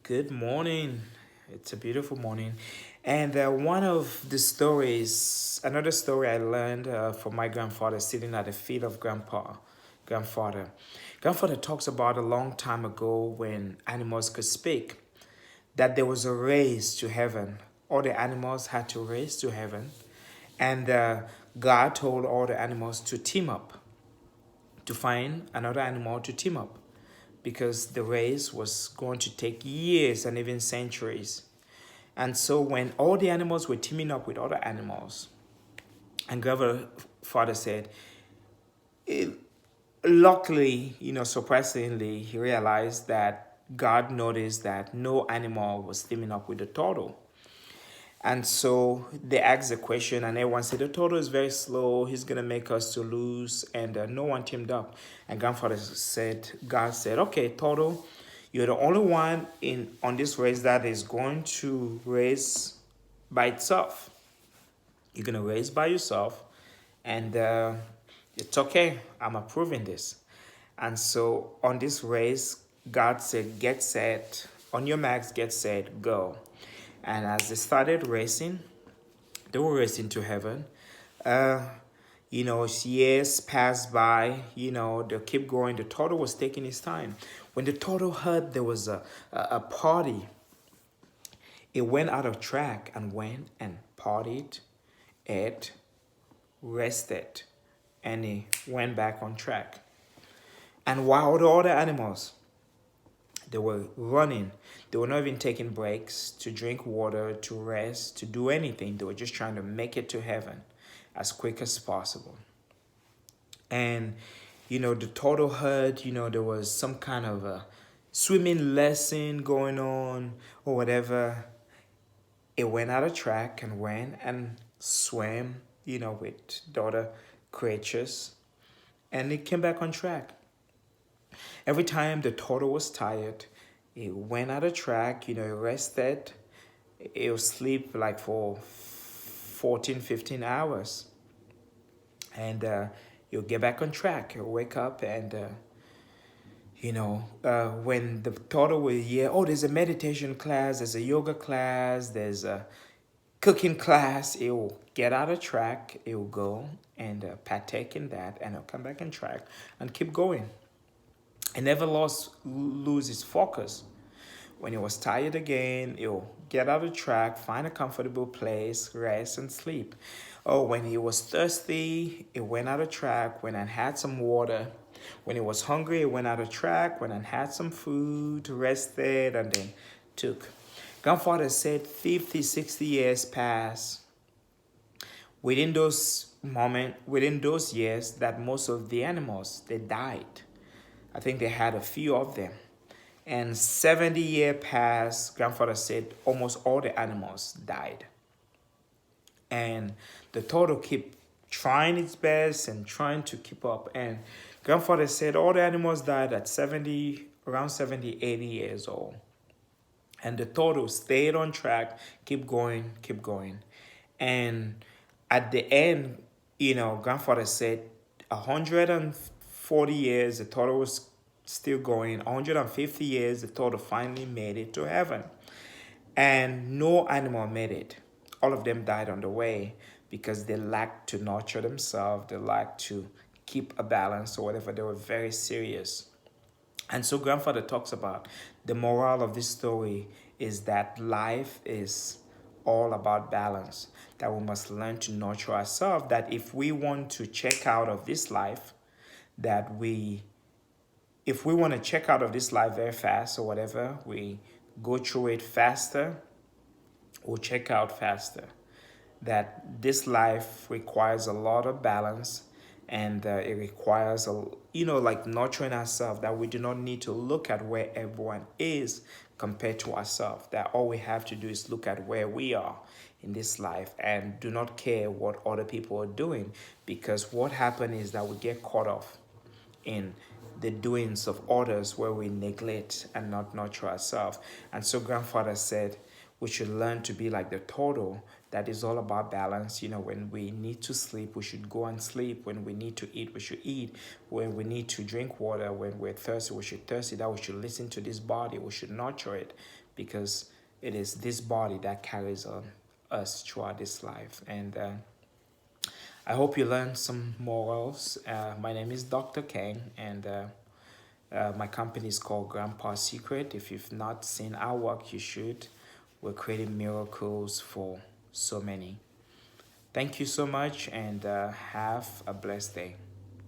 Good morning. It's a beautiful morning. And one of the stories, another story I learned from my grandfather sitting at the feet of grandfather. Grandfather talks about a long time ago when animals could speak, that there was a race to heaven. All the animals had to race to heaven. And God told all the animals to team up, to find another animal to team up because the race was going to take years and even centuries. And so when all the animals were teaming up with other animals, and grandfather said, it, luckily, surprisingly, he realized that God noticed that no animal was teaming up with the turtle. And so they asked the question, and everyone said, the turtle is very slow. He's going to make us to lose. And no one teamed up. And grandfather said, God said, okay, turtle, you're the only one on this race that is going to race by itself. You're going to race by yourself. And it's okay. I'm approving this. And so on this race, God said, get set. On your marks, get set, go. And as they started racing, they were racing to heaven. Uh, years passed by, they keep going. The turtle was taking his time. When the turtle heard there was a party, it went out of track and went and partied, ate, rested, and he went back on track. And while the other animals, they were running. They were not even taking breaks to drink water, to rest, to do anything. They were just trying to make it to heaven as quick as possible. And, the total herd, there was some kind of a swimming lesson going on or whatever. It went out of track and went and swam, with the other creatures. And it came back on track. Every time the turtle was tired, it went out of track, it rested. It would sleep like for 14, 15 hours. And you'll get back on track. You'll wake up and, when the turtle will hear, oh, there's a meditation class, there's a yoga class, there's a cooking class, it will get out of track. It will go and partake in that, and it'll come back on track and keep going. It never lose its focus. When it was tired again, he'll get out of track, find a comfortable place, rest and sleep. Oh, when he was thirsty, it went out of track. When I had some water, when he was hungry, it went out of track. When I had some food, rested, and then took. Grandfather said 50, 60 years passed. Within those years, that most of the animals, they died. I think they had a few of them. And 70 years passed, grandfather said almost all the animals died. And the turtle kept trying its best and trying to keep up. And grandfather said all the animals died at around 70, 80 years old. And the turtle stayed on track, keep going, keep going. And at the end, grandfather said 140 years, the turtle was still going. 150 years, the turtle finally made it to heaven. And no animal made it. All of them died on the way because they lacked to nurture themselves, they lacked to keep a balance or whatever. They were very serious. And so grandfather talks about the moral of this story is that life is all about balance, that we must learn to nurture ourselves, that if we want to check out of this life, that we if we want to check out of this life very fast or whatever, we go through it faster, we'll check out faster. That this life requires a lot of balance, and it requires like nurturing ourselves, that we do not need to look at where everyone is compared to ourselves, that all we have to do is look at where we are in this life and do not care what other people are doing, because what happens is that we get caught off in the doings of others where we neglect and not nurture ourselves. And so grandfather said we should learn to be like the turtle, that is all about balance. When we need to sleep, we should go and sleep. When we need to eat, we should eat. When we need to drink water, when we're thirsty, we should thirsty. That we should listen to this body, we should nurture it, because it is this body that carries on us throughout this life. And I hope you learned some morals. My name is Dr. Kang, and my company is called Grandpa Secret. If you've not seen our work, you should. We're creating miracles for so many. Thank you so much, and have a blessed day.